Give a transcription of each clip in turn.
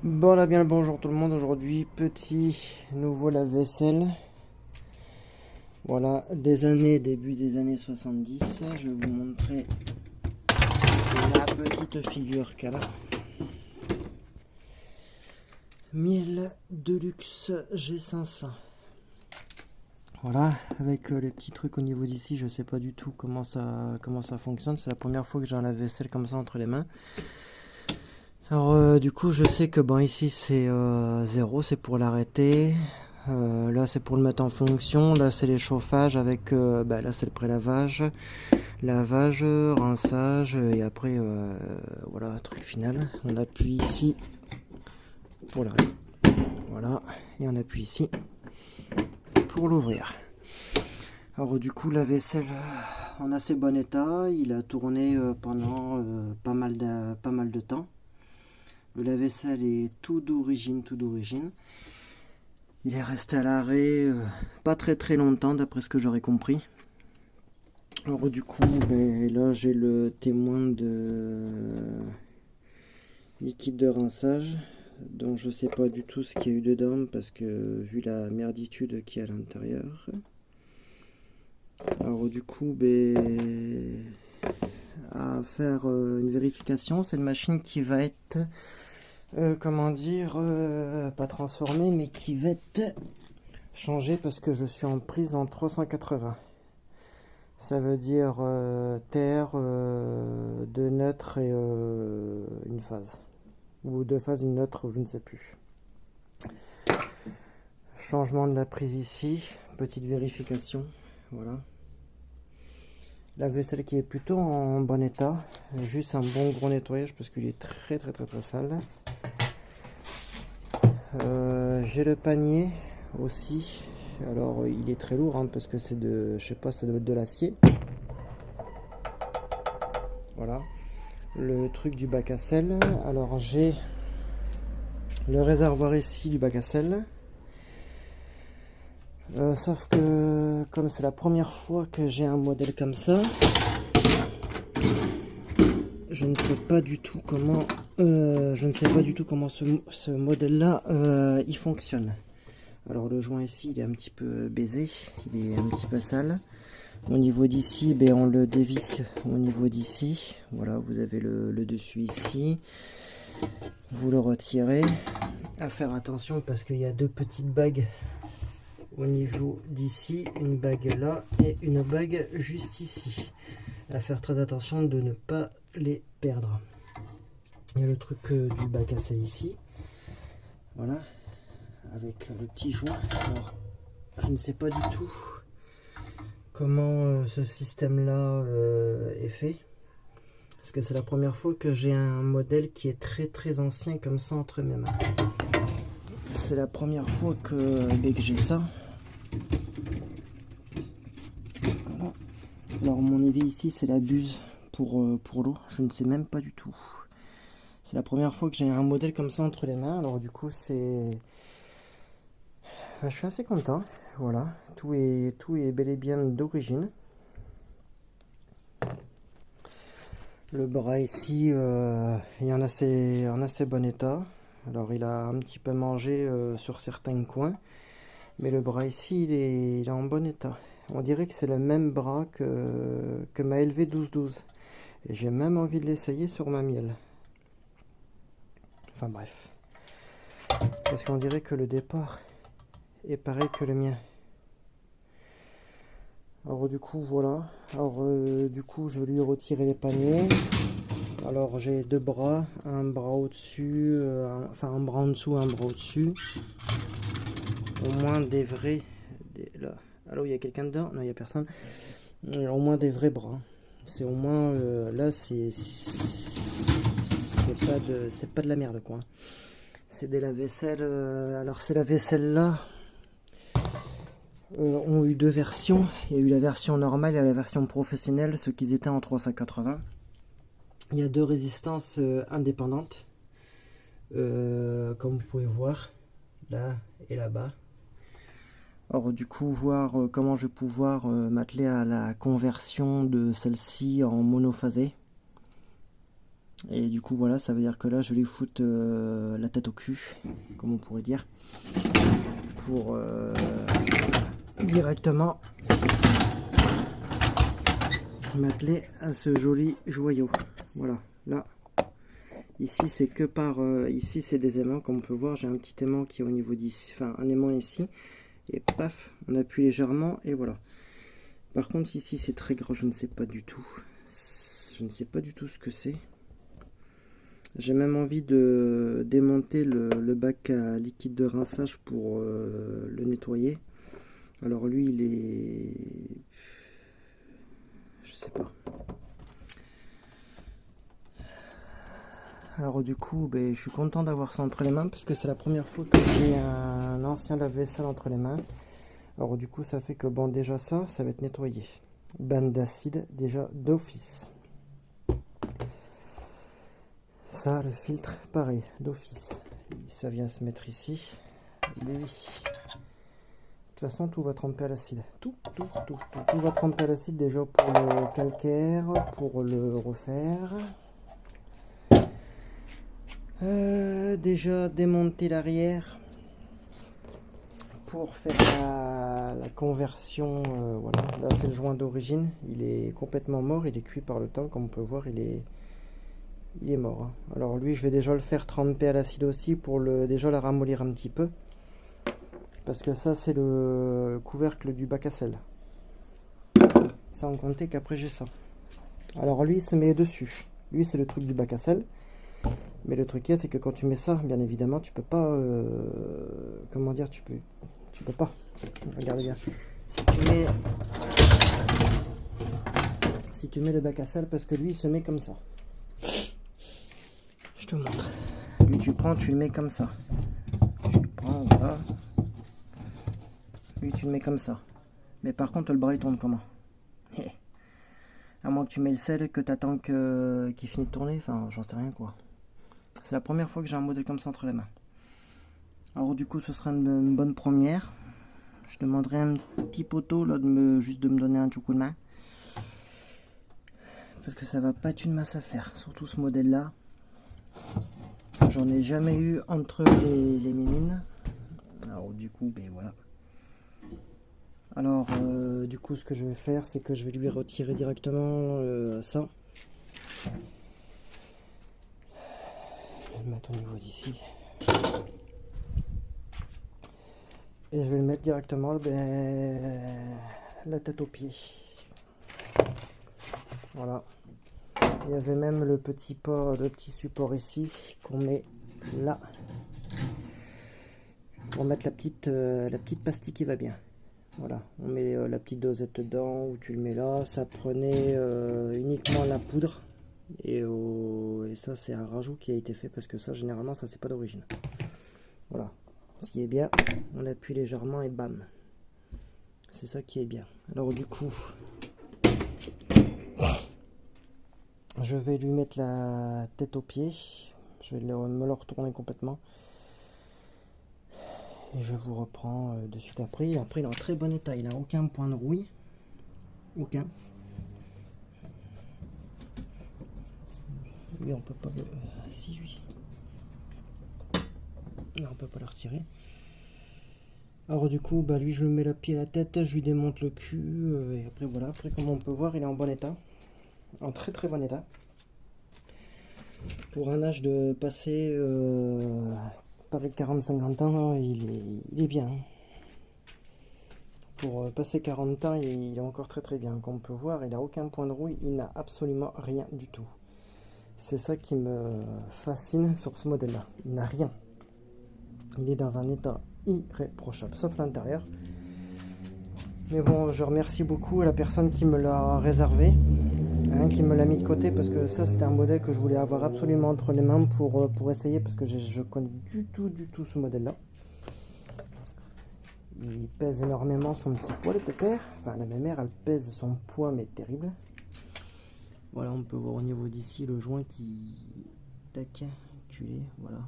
Bon là bien le bonjour tout le monde, aujourd'hui petit nouveau lave-vaisselle. Voilà, début des années 70, je vais vous montrer la petite figure qu'elle a. Miele Deluxe G500. Voilà, avec les petits trucs au niveau d'ici, je sais pas du tout comment ça fonctionne, c'est la première fois que j'ai un lave-vaisselle comme ça entre les mains. Alors du coup je sais que bon ici c'est 0, c'est pour l'arrêter. Là c'est pour le mettre en fonction, là c'est les chauffages avec, là c'est le prélavage, lavage, rinçage et après voilà, truc final. On appuie ici pour l'arrêter, voilà, et on appuie ici pour l'ouvrir. Alors du coup la vaisselle en assez bon état, il a tourné pendant pas mal de temps. Le lave-vaisselle est tout d'origine. Il est resté à l'arrêt pas très longtemps d'après ce que j'aurais compris. Alors du coup, là j'ai le témoin de liquide de rinçage. Donc je sais pas du tout ce qu'il y a eu dedans parce que vu la merditude qu'il y a à l'intérieur. Alors du coup, à faire une vérification, c'est une machine qui va être pas transformée mais qui va être changée parce que je suis en prise en 380. Ça veut dire terre, deux neutres et une phase, ou deux phases, une neutre, je ne sais plus. Changement de la prise ici, petite vérification, voilà. La vaisselle qui est plutôt en bon état, juste un bon gros nettoyage parce qu'il est très sale. J'ai le panier aussi. Alors il est très lourd parce que c'est de, je sais pas, ça doit être de l'acier. Voilà. Le truc du bac à sel. Alors j'ai le réservoir ici du bac à sel. Sauf que comme c'est la première fois que j'ai un modèle comme ça, je ne sais pas du tout comment ce modèle là il fonctionne. Alors le joint ici il est un petit peu baisé, il est un petit peu sale. Au niveau d'ici, on le dévisse au niveau d'ici. Voilà, vous avez le dessus ici. Vous le retirez. À faire attention parce qu'il y a deux petites bagues au niveau d'ici, une bague là et une bague juste ici. À faire très attention de ne pas les perdre. Il y a le truc du bac à sel ici. Voilà, avec le petit joint. Alors, je ne sais pas du tout comment ce système là est fait parce que c'est la première fois que j'ai un modèle qui est très ancien comme ça entre mes mains. C'est la première fois que j'ai ça. Voilà. Alors mon évier ici c'est la buse pour l'eau, je ne sais même pas du tout. C'est la première fois que j'ai un modèle comme ça entre les mains, alors du coup c'est... je suis assez content. Voilà, tout est bel et bien d'origine. Le bras ici il est en assez bon état. Alors il a un petit peu mangé sur certains coins, mais le bras ici il est en bon état. On dirait que c'est le même bras que ma LV1212. Et j'ai même envie de l'essayer sur ma miele. Enfin bref. Parce qu'on dirait que le départ est pareil que le mien. Alors du coup voilà. Alors du coup je vais lui retirer les paniers. Alors j'ai deux bras, un bras au-dessus, un bras en dessous, un bras au-dessus. Au moins des vrais... là. Allô, il y a quelqu'un dedans? Non, il n'y a personne. Au moins des vrais bras. C'est au moins... là, c'est pas de la merde, quoi. C'est des lave-vaisselle... alors, ces lave-vaisselle là ont eu deux versions. Il y a eu la version normale et la version professionnelle, ceux qui étaient en 380. Il y a deux résistances indépendantes. Comme vous pouvez voir, là et là-bas. Alors du coup voir comment je vais pouvoir m'atteler à la conversion de celle-ci en monophasé. Et du coup voilà, ça veut dire que là je vais lui foutre la tête au cul, comme on pourrait dire, pour directement m'atteler à ce joli joyau. Voilà, là ici c'est que par ici c'est des aimants, comme on peut voir j'ai un petit aimant qui est au niveau d'ici, enfin un aimant ici, et paf, on appuie légèrement et voilà. Par contre ici c'est très gros, je ne sais pas du tout, ce que c'est. J'ai même envie de démonter le bac à liquide de rinçage pour le nettoyer. Alors lui il est, je sais pas. Alors du coup je suis content d'avoir ça entre les mains parce que c'est la première fois que j'ai un ancien lave-vaisselle entre les mains. Alors du coup ça fait que bon, déjà ça va être nettoyé. Bande d'acide déjà d'office. Ça, le filtre pareil d'office. Ça vient se mettre ici. Lui. De toute façon tout va tremper à l'acide. Tout va tremper à l'acide déjà pour le calcaire, pour le refaire. Déjà démonter l'arrière pour faire la conversion. Voilà, là c'est le joint d'origine, il est complètement mort, il est cuit par le temps, comme on peut voir, il est mort. Hein. Alors lui je vais déjà le faire tremper à l'acide aussi pour déjà la ramollir un petit peu, parce que ça c'est le couvercle du bac à sel, sans compter qu'après j'ai ça. Alors lui il se met dessus, lui c'est le truc du bac à sel. Mais le truc c'est que quand tu mets ça, bien évidemment, tu peux pas. Comment dire, tu peux pas. Regarde bien. Si tu mets le bac à sel, parce que lui il se met comme ça. Je te montre. Lui tu prends, tu le mets comme ça. Tu le prends, voilà. Lui tu le mets comme ça. Mais par contre le bras il tourne comment? À moins que tu mets le sel, que tu attends qu'il finisse de tourner, enfin j'en sais rien quoi. C'est la première fois que j'ai un modèle comme ça entre les mains. Alors du coup ce sera une bonne première. Je demanderai un petit poteau là juste de me donner un petit coup de main. Parce que ça va pas être une masse à faire. Surtout ce modèle là. J'en ai jamais eu entre les mimines. Alors du coup voilà. Alors du coup ce que je vais faire c'est que je vais lui retirer directement ça. Je vais le mettre au niveau d'ici. Et je vais le mettre directement la tête aux pieds. Voilà. Il y avait même le petit support ici qu'on met là. Pour mettre la petite pastille qui va bien. Voilà. On met la petite dosette dedans où tu le mets là. Ça prenait uniquement la poudre. Et ça c'est un rajout qui a été fait parce que ça généralement ça c'est pas d'origine. Voilà. Ce qui est bien, on appuie légèrement et bam. C'est ça qui est bien. Alors du coup, je vais lui mettre la tête aux pieds. Je vais me le retourner complètement. Et je vous reprends de suite après. Après, il est en très bon état. Il n'a aucun point de rouille. Aucun. Lui, on peut pas le... si, lui. Là, on peut pas le retirer. Alors du coup, lui je le mets le pied à la tête, je lui démonte le cul, et après voilà, après comme on peut voir, il est en bon état. En très très bon état. Pour un âge de passer par 40-50 ans, il est bien. Pour passer 40 ans, il est encore très très bien. Comme on peut voir, il n'a aucun point de rouille, il n'a absolument rien du tout. C'est ça qui me fascine sur ce modèle-là. Il n'a rien. Il est dans un état irréprochable, sauf l'intérieur. Mais bon, je remercie beaucoup la personne qui me l'a réservé, hein, qui me l'a mis de côté, parce que ça c'était un modèle que je voulais avoir absolument entre les mains pour essayer, parce que je connais du tout ce modèle là. Il pèse énormément son petit poids, le pépère. Enfin, la même mère, elle pèse son poids, mais terrible. Voilà, on peut voir au niveau d'ici le joint qui... tac, culé, voilà.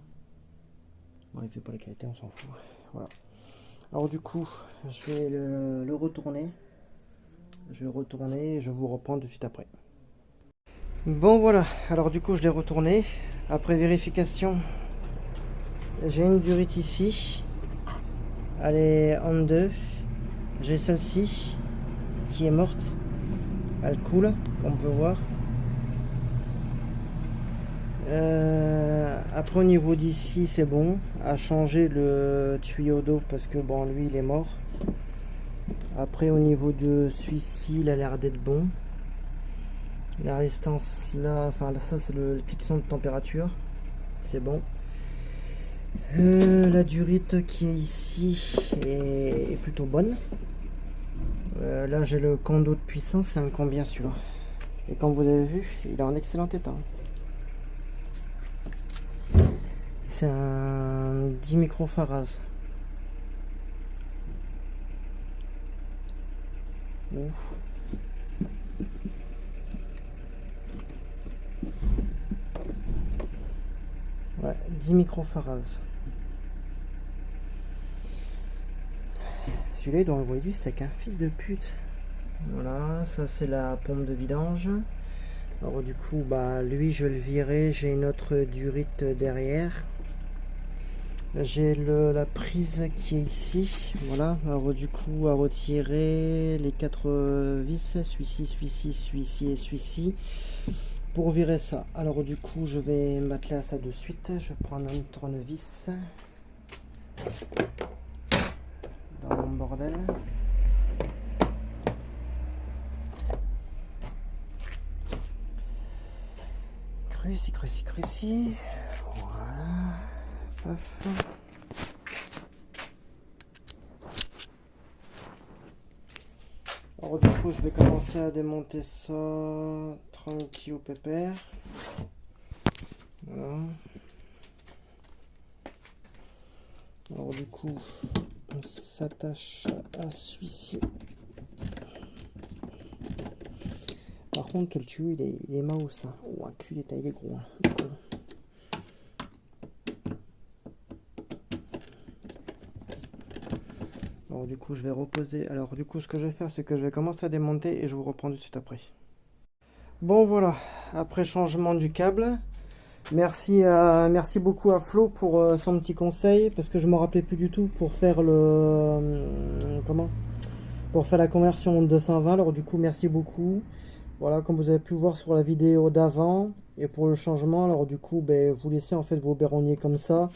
Bon, il fait pas la qualité, on s'en fout. Voilà. Alors du coup, je vais le retourner. Je vais le retourner et je vous reprends de suite après. Bon voilà, alors du coup je l'ai retourné. Après vérification, j'ai une durite ici. Elle est en deux. J'ai celle-ci qui est morte. Elle coule, comme on peut voir. Après au niveau d'ici c'est bon. À changer le tuyau d'eau parce que bon lui il est mort. Après au niveau de celui-ci il a l'air d'être bon. La résistance là, enfin là, ça c'est le cliqueson de température. C'est bon. La durite qui est ici est plutôt bonne. Là j'ai le camp d'eau de puissance, c'est un combien celui-là. Et comme vous avez vu, il est en excellent état. C'est un 10 microfarads. Ouf. Ouais, 10 microfarads. Celui-là il doit envoyer du steak, un fils de pute. Voilà, ça c'est la pompe de vidange. Alors du coup, bah lui je vais le virer, j'ai une autre durite derrière. J'ai la prise qui est ici, voilà. Alors du coup à retirer les 4 vis, celui-ci, celui-ci, celui-ci et celui-ci, pour virer ça. Alors du coup je vais m'atteler à ça de suite. Je prends un tournevis dans mon bordel. Cruci, cruci, cruci. Voilà. Paf. Alors du coup je vais commencer à démonter ça tranquille au pépère. Voilà. Alors du coup on s'attache à celui-ci. Par contre le tuyau il est mouse. Hein. Oh un cul il est gros. Hein. Alors du coup je vais reposer. Alors du coup ce que je vais faire c'est que je vais commencer à démonter et je vous reprends de suite après. Bon voilà, après changement du câble. Merci beaucoup à Flo pour son petit conseil parce que je me rappelais plus du tout pour faire pour faire la conversion en 220. Alors du coup merci beaucoup. Voilà, comme vous avez pu voir sur la vidéo d'avant et pour le changement, alors du coup vous laissez en fait vos béronniers comme ça,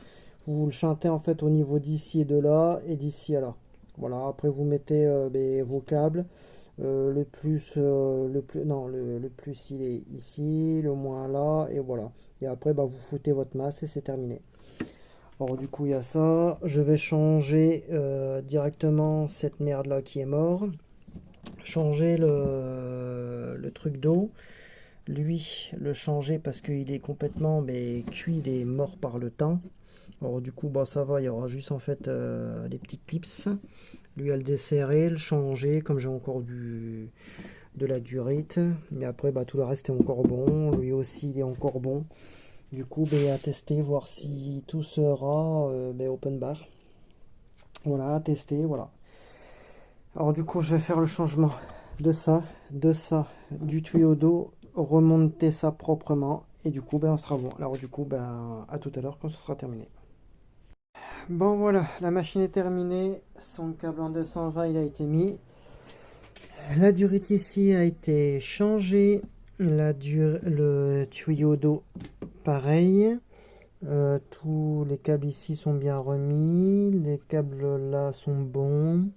vous le chantez en fait au niveau d'ici et de là et d'ici à là. Voilà, après vous mettez vos câbles. Le plus il est ici, le moins là, et voilà. Et après vous foutez votre masse et c'est terminé. Alors du coup il y a ça. Je vais changer directement cette merde là qui est mort. Changer le truc d'eau. Lui, le changer parce qu'il est complètement cuit, il est mort par le temps. Alors du coup ça va, il y aura juste en fait des petits clips. Lui à le desserrer, le changer comme j'ai encore de la durite. Mais après tout le reste est encore bon. Lui aussi il est encore bon. Du coup à tester, voir si tout sera open bar. Voilà, à tester, voilà. Alors du coup je vais faire le changement de ça, du tuyau d'eau, remonter ça proprement. Et du coup on sera bon. Alors du coup à tout à l'heure quand ce sera terminé. Bon voilà, la machine est terminée, son câble en 220 il a été mis, la durite ici a été changée, le tuyau d'eau pareil, tous les câbles ici sont bien remis, les câbles là sont bons,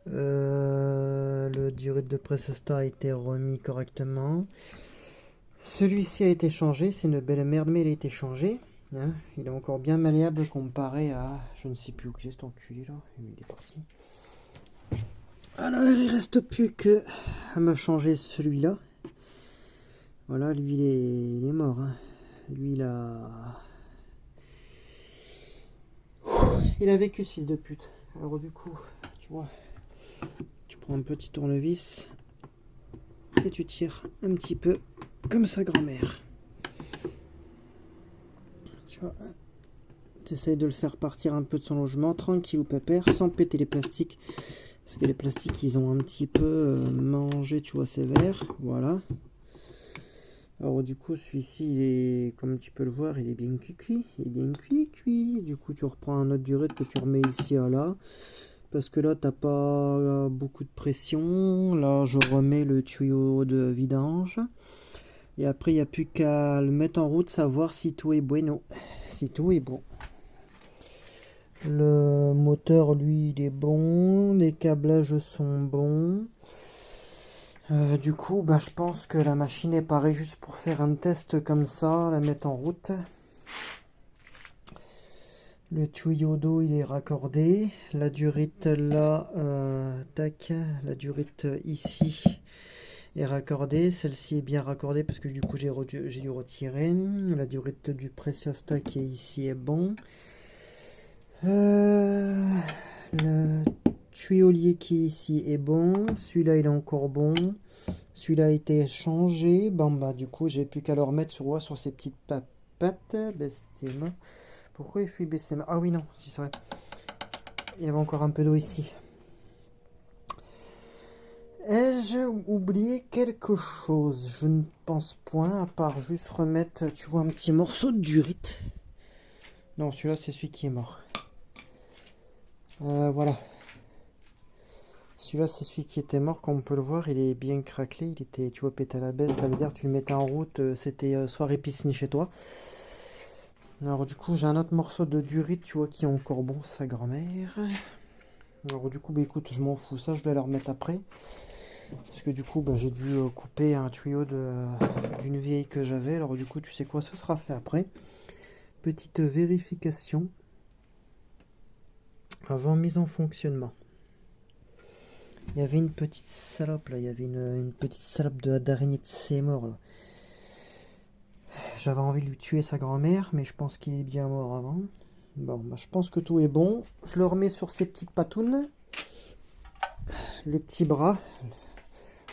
le durite de Pressesta a été remis correctement, celui-ci a été changé, c'est une belle merde mais il a été changé. Hein, il est encore bien malléable comparé à... Je ne sais plus où que j'ai cet enculé là. Il est parti. Alors il reste plus que à me changer celui-là. Voilà, lui il est mort. Hein. Lui il a vécu ce fils de pute. Alors du coup, tu vois, tu prends un petit tournevis et tu tires un petit peu comme sa grand-mère. Tu vois, tu essayes de le faire partir un peu de son logement, tranquille ou pépère, sans péter les plastiques. Parce que les plastiques, ils ont un petit peu mangé, tu vois, ces verres. Voilà. Alors du coup, celui-ci, il est, comme tu peux le voir, il est bien cuit. Il est bien cuit. Du coup, tu reprends un autre durite que tu remets ici à là. Parce que là, t'as pas beaucoup de pression. Là, je remets le tuyau de vidange. Et après, il n'y a plus qu'à le mettre en route, savoir si tout est bueno. Si tout est bon. Le moteur, lui, il est bon. Les câblages sont bons. Du coup, bah, je pense que la machine est parée juste pour faire un test comme ça, la mettre en route. Le tuyau d'eau il est raccordé. La durite là, tac, la durite ici est raccordée. Celle-ci est bien raccordée parce que du coup j'ai dû retirer. La durite du pressiostat qui est ici est bon. Le tuyaulier qui est ici est bon. Celui-là il est encore bon. Celui-là a été changé. Bon bah du coup j'ai plus qu'à le remettre sur ces petites pattes. Bestéma. Pourquoi il fait baisser? Ah oui, non, si c'est vrai. Il y avait encore un peu d'eau ici. Ai-je oublié quelque chose? Je ne pense point, à part juste remettre, tu vois, un petit morceau de durite. Non, celui-là, c'est celui qui est mort. Voilà. Celui-là, c'est celui qui était mort. Comme on peut le voir, il est bien craquelé. Il était, tu vois, pété à la baisse. Ça veut dire que tu le mettais en route. C'était soirée piscine chez toi. Alors, du coup, j'ai un autre morceau de durite, tu vois, qui est encore bon, sa grand-mère. Alors, du coup, bah écoute, je m'en fous. Ça, je vais le remettre après. Parce que du coup, bah, j'ai dû couper un tuyau d'une vieille que j'avais. Alors, du coup, tu sais quoi, ce sera fait après. Petite vérification avant mise en fonctionnement. Il y avait une petite salope là, il y avait une petite salope d'araignée de Seymour là. J'avais envie de lui tuer sa grand-mère, mais je pense qu'il est bien mort avant. Bon, bah, je pense que tout est bon. Je le remets sur ses petites patounes. Le petit bras.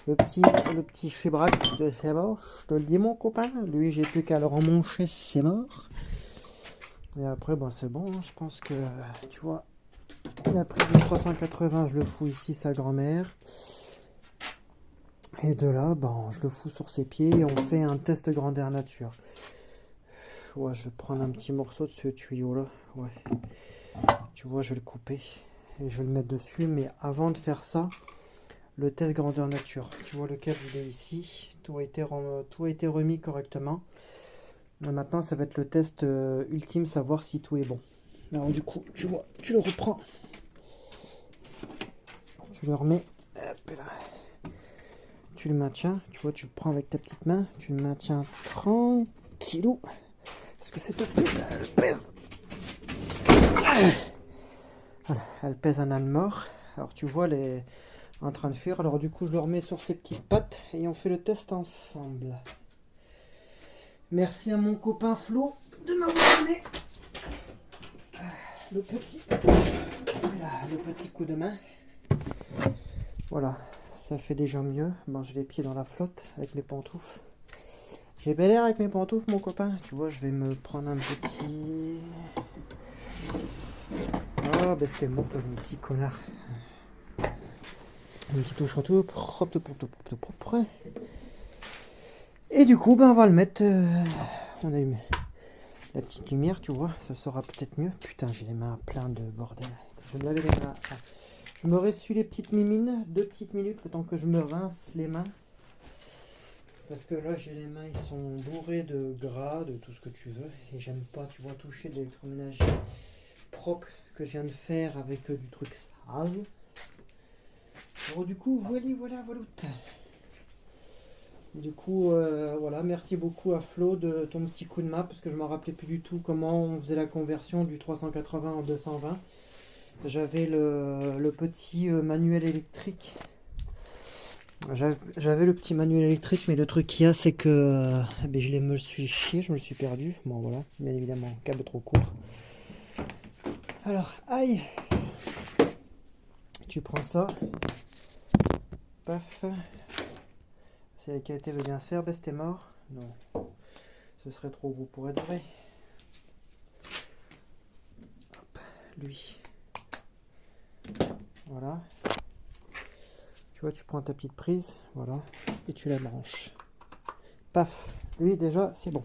Le petit chibrac de c'est mort. Je te le dis mon copain. Lui, j'ai plus qu'à le remancher, c'est mort. Et après, bah, c'est bon. Hein. Je pense que, tu vois, il a pris du 380, je le fous ici, sa grand-mère. Et de là, ben, je le fous sur ses pieds et on fait un test grandeur nature. Ouais, je vais prendre un petit morceau de ce tuyau là. Ouais. Tu vois, je vais le couper et je vais le mettre dessus. Mais avant de faire ça, le test grandeur nature. Tu vois, le câble il est ici. Tout a été remis correctement. Et maintenant, ça va être le test ultime, savoir si tout est bon. Alors du coup, tu vois, tu le reprends. Tu le remets. Hop là. Tu le maintiens, tu vois, tu le prends avec ta petite main, tu le maintiens tranquillou. Parce que cette pute, elle pèse. Voilà, elle pèse un âne mort. Alors tu vois, elle est en train de fuir. Alors du coup, je le remets sur ses petites pattes et on fait le test ensemble. Merci à mon copain Flo de m'avoir donné le petit coup de main. Voilà. Ça fait déjà mieux. Bon, j'ai les pieds dans la flotte avec mes pantoufles. J'ai bel air avec mes pantoufles, mon copain. Tu vois, je vais me prendre un petit... Oh, ben c'était mort, ici, connard. Une petite touche tout propre. Et du coup, ben on va le mettre... on allume la petite lumière, tu vois. Ça sera peut-être mieux. Putain, j'ai les mains pleines de bordel. Je vais me laver les mains. Je me ressuie les petites mimines, 2 petites minutes, le temps que je me rince les mains. Parce que là, j'ai les mains, ils sont bourrés de gras, de tout ce que tu veux. Et j'aime pas, tu vois, toucher de l'électroménager propre que je viens de faire avec du truc sale. Alors du coup, voilà. Du coup, voilà, merci beaucoup à Flo de ton petit coup de main, parce que je ne me rappelais plus du tout comment on faisait la conversion du 380 en 220. J'avais le petit manuel électrique. J'avais le petit manuel électrique, mais le truc qu'il y a, c'est que je me suis chié, je me suis perdu. Bon, voilà, bien évidemment, câble trop court. Alors, aïe! Tu prends ça. Paf. Si la qualité veut bien se faire, t'es mort. Non. Ce serait trop gros pour être vrai. Hop, lui. Voilà. Tu vois, tu prends ta petite prise, voilà, et tu la branches. Paf, Lui déjà c'est bon.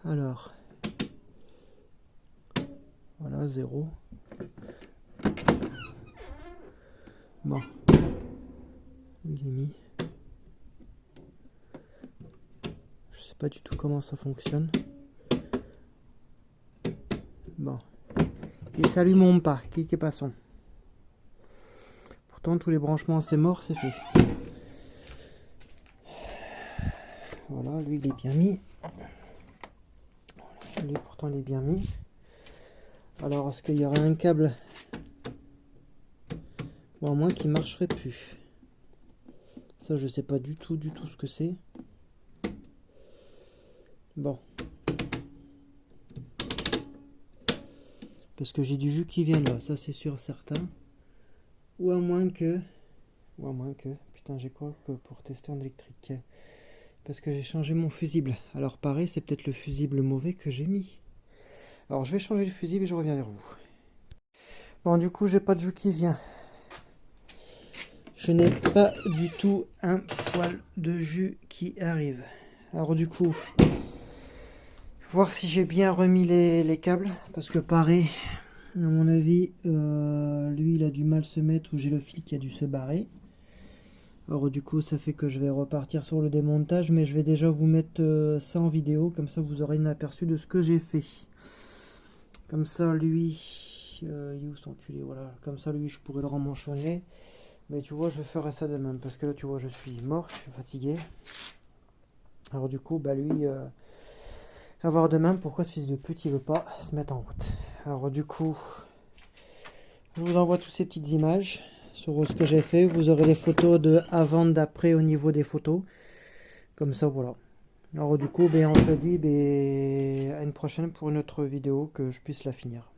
Alors voilà, 0. Bon, lui il est mis. Je sais pas du tout comment ça fonctionne. Bon, il s'allume pas, cliquez pas son. Pourtant tous les branchements c'est mort, c'est fait. Voilà, lui il est bien mis. Lui pourtant il est bien mis. Alors est-ce qu'il y aurait un câble, ou à moins qu'il marcherait plus? Ça je sais pas du tout ce que c'est. Bon. Parce que j'ai du jus qui vient là, ça c'est sûr certain. Ou à moins que... Putain j'ai quoi pour tester en électrique? Parce que j'ai changé mon fusible. Alors pareil, c'est peut-être le fusible mauvais que j'ai mis. Alors je vais changer le fusible et je reviens vers vous. Bon du coup j'ai pas de jus qui vient. Je n'ai pas du tout un poil de jus qui arrive. Alors du coup, voir si j'ai bien remis les câbles. Parce que pareil, à mon avis, lui il a du mal se mettre ou j'ai le fil qui a dû se barrer. Alors du coup ça fait que je vais repartir sur le démontage, mais je vais déjà vous mettre ça en vidéo, comme ça vous aurez un aperçu de ce que j'ai fait. Comme ça lui, il est où son culé, voilà, comme ça lui je pourrais le remmanchonner. Mais tu vois je ferai ça de même, parce que là tu vois je suis mort, je suis fatigué. Alors du coup bah lui, à voir demain pourquoi ce fils de pute il veut pas se mettre en route. Alors du coup, je vous envoie toutes ces petites images sur ce que j'ai fait. Vous aurez les photos de avant, d'après au niveau des photos. Comme ça, voilà. Alors du coup, ben, on se dit à une prochaine pour une autre vidéo que je puisse la finir.